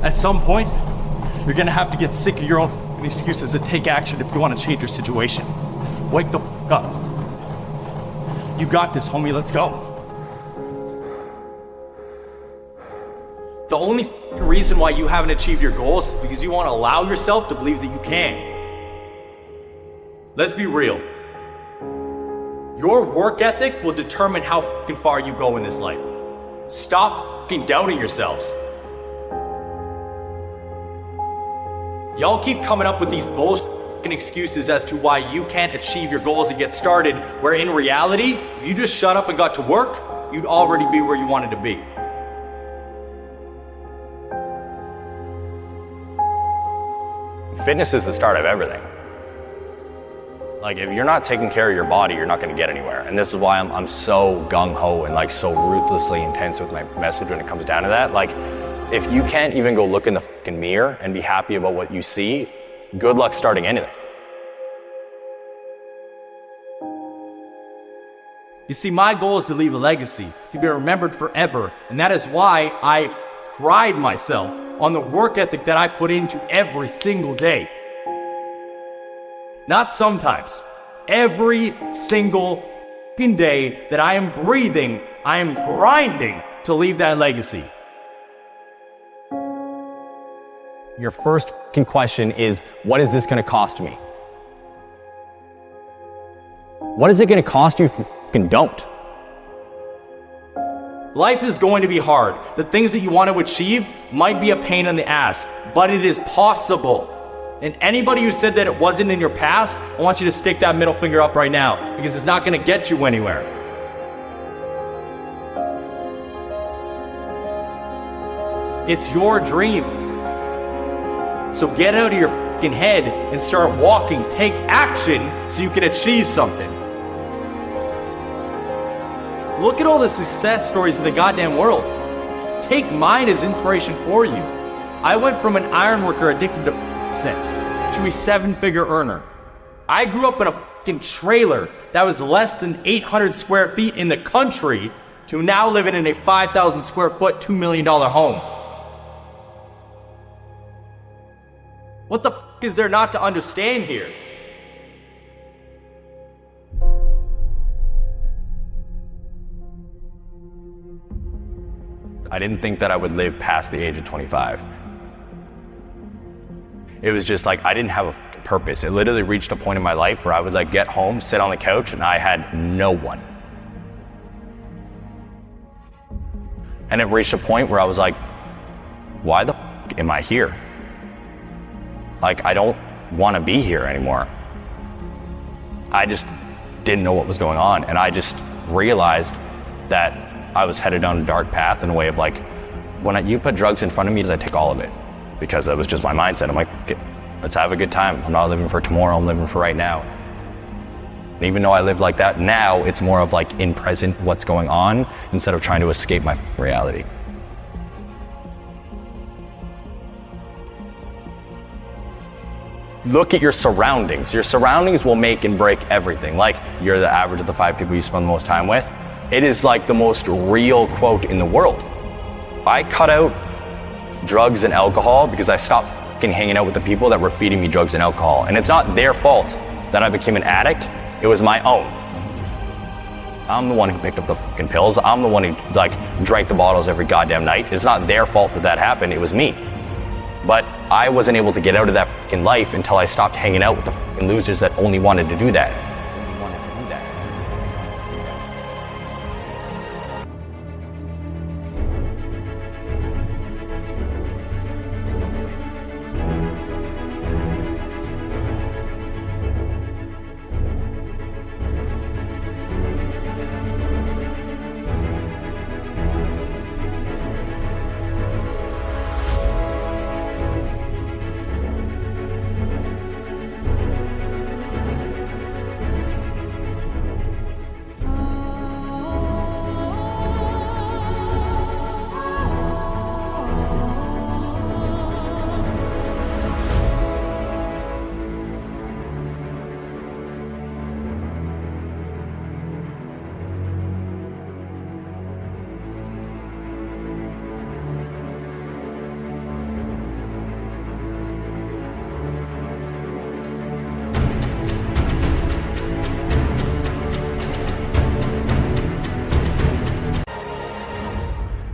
At some point, you're gonna have to get sick of your own excuses and take action if you want to change your situation. Wake the f up. You got this, homie, let's go. The only reason why you haven't achieved your goals is because you want to allow yourself to believe that you can. Let's be real. Your work ethic will determine how fucking far you go in this life. Stop fucking doubting yourselves. Y'all keep coming up with these bullshit excuses as to why you can't achieve your goals and get started, where in reality, if you just shut up and got to work, you'd already be where you wanted to be. Fitness is the start of everything. Like, if you're not taking care of your body, you're not going to get anywhere. And this is why I'm so gung-ho and like so ruthlessly intense with my message when it comes down to that. Like, if you can't even go look in the fucking mirror and be happy about what you see, good luck starting anything. You see, my goal is to leave a legacy, to be remembered forever. And that is why I pride myself on the work ethic that I put into every single day. Not sometimes. Every single fucking day that I am breathing, I am grinding to leave that legacy. Your first fucking question is, what is this going to cost me? What is it going to cost you if you fucking don't? Life is going to be hard. The things that you want to achieve might be a pain in the ass, but it is possible. And anybody who said that it wasn't in your past, I want you to stick that middle finger up right now, because it's not going to get you anywhere. It's your dream. So get out of your fucking head and start walking. Take action so you can achieve something. Look at all the success stories in the goddamn world. Take mine as inspiration for you. I went from an ironworker addicted to sex to a 7-figure earner. I grew up in a fucking trailer that was less than 800 square feet in the country to now living in a 5,000 square foot, $2 million home. What the fuck is there not to understand here? I didn't think that I would live past the age of 25. It was just like, I didn't have a purpose. It literally reached a point in my life where I would like get home, sit on the couch, and I had no one. And it reached a point where I was like, why the fuck am I here? Like, I don't want to be here anymore. I just didn't know what was going on. And I just realized that I was headed down a dark path in a way of like, when you put drugs in front of me, I take all of it. Because that was just my mindset. I'm like, let's have a good time. I'm not living for tomorrow, I'm living for right now. And even though I live like that now, it's more of like in present what's going on instead of trying to escape my reality. Look at your surroundings. Your surroundings will make and break everything. Like, you're the average of the 5 people you spend the most time with. It is like the most real quote in the world. I cut out drugs and alcohol because I stopped fucking hanging out with the people that were feeding me drugs and alcohol. And it's not their fault that I became an addict. It was my own. I'm the one who picked up the fucking pills. I'm the one who like drank the bottles every goddamn night. It's not their fault that that happened. It was me. But I wasn't able to get out of that fucking life until I stopped hanging out with the fucking losers that only wanted to do that.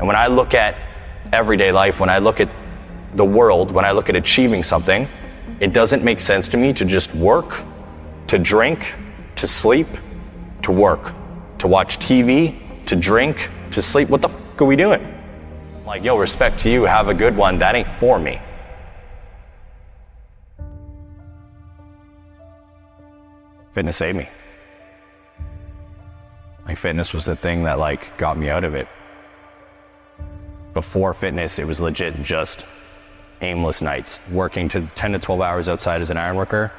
And when I look at everyday life, when I look at the world, when I look at achieving something, it doesn't make sense to me to just work, to drink, to sleep, to work, to watch TV, to drink, to sleep. What the f*** are we doing? Like, yo, respect to you, have a good one. That ain't for me. Fitness saved me. Like, fitness was the thing that like got me out of it. Before fitness, it was legit just aimless nights, working to 10 to 12 hours outside as an iron worker.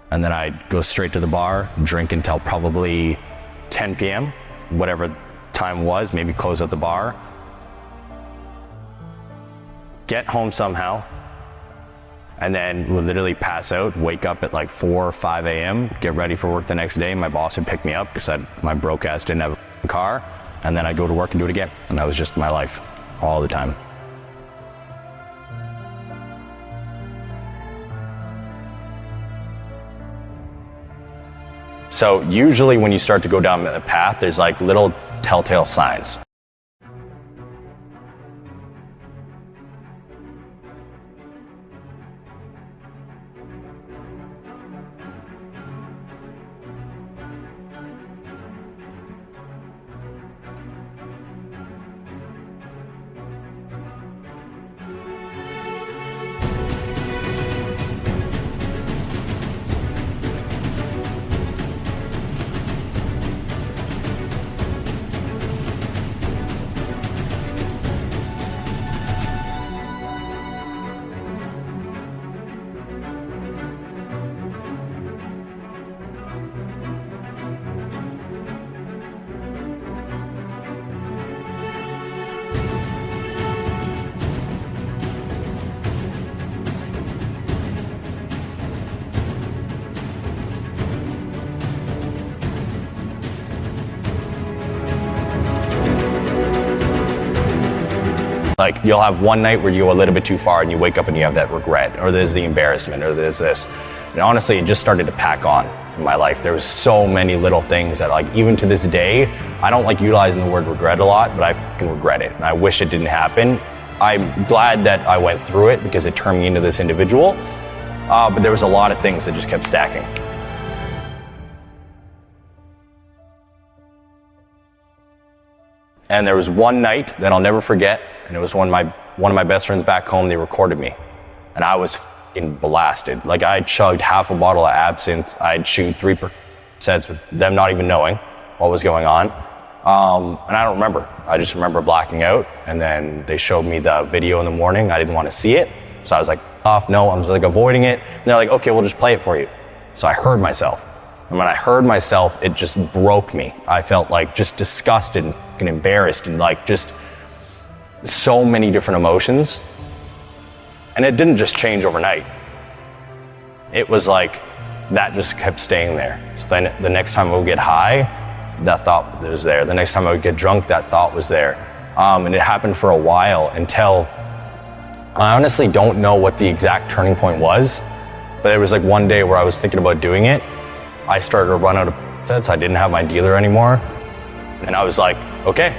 And then I'd go straight to the bar, drink until probably 10 p.m., whatever time was, maybe close out the bar. Get home somehow, and then literally pass out, wake up at like 4 or 5 a.m., get ready for work the next day. My boss would pick me up because my broke ass didn't have a car, and then I'd go to work and do it again. And that was just my life all the time. So usually when you start to go down the path, there's like little telltale signs. Like, you'll have one night where you go a little bit too far and you wake up and you have that regret, or there's the embarrassment, or there's this. And honestly, it just started to pack on in my life. There was so many little things that, like, even to this day, I don't like utilizing the word regret a lot, but I fucking regret it. And I wish it didn't happen. I'm glad that I went through it because it turned me into this individual. But there was a lot of things that just kept stacking. And there was one night that I'll never forget, and it was one of my best friends back home. They recorded me, and I was fucking blasted. Like, I chugged half a bottle of absinthe. I'd chewed 3 sets with them not even knowing what was going on. And I don't remember. I just remember blacking out. And then they showed me the video in the morning. I didn't want to see it, so I was like, off. No, I was like avoiding it. And they're like, okay, we'll just play it for you. So I heard myself. And when I heard myself, it just broke me. I felt like just disgusted and fucking embarrassed and like just so many different emotions. And it didn't just change overnight. It was like, that just kept staying there. So then the next time I would get high, that thought was there. The next time I would get drunk, that thought was there. And it happened for a while until, I honestly don't know what the exact turning point was, but there was like one day where I was thinking about doing it. I started to run out of sets. I didn't have my dealer anymore. And I was like, okay,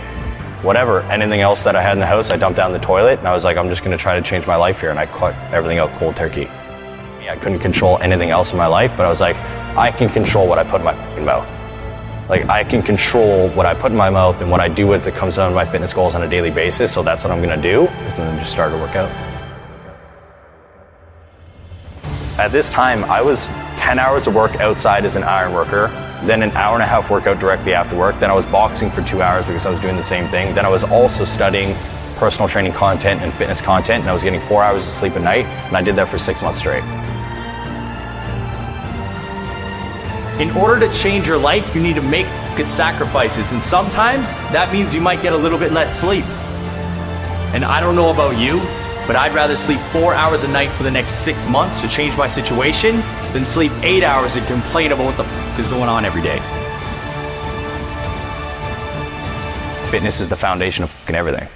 whatever. Anything else that I had in the house, I dumped down the toilet. And I was like, I'm just gonna try to change my life here. And I cut everything out cold turkey. I couldn't control anything else in my life, but I was like, I can control what I put in my fucking mouth. Like, I can control what I put in my mouth and what I do with it comes down to my fitness goals on a daily basis. So that's what I'm gonna do. And then just start to work out. At this time, I was 10 hours of work outside as an iron worker, then an hour and a half workout directly after work. Then I was boxing for 2 hours because I was doing the same thing. Then I was also studying personal training content and fitness content, and I was getting 4 hours of sleep a night, and I did that for 6 months straight. In order to change your life, you need to make good sacrifices, and sometimes that means you might get a little bit less sleep. And I don't know about you, but I'd rather sleep 4 hours a night for the next 6 months to change my situation than sleep 8 hours and complain about what the f is going on every day. Fitness is the foundation of fucking everything.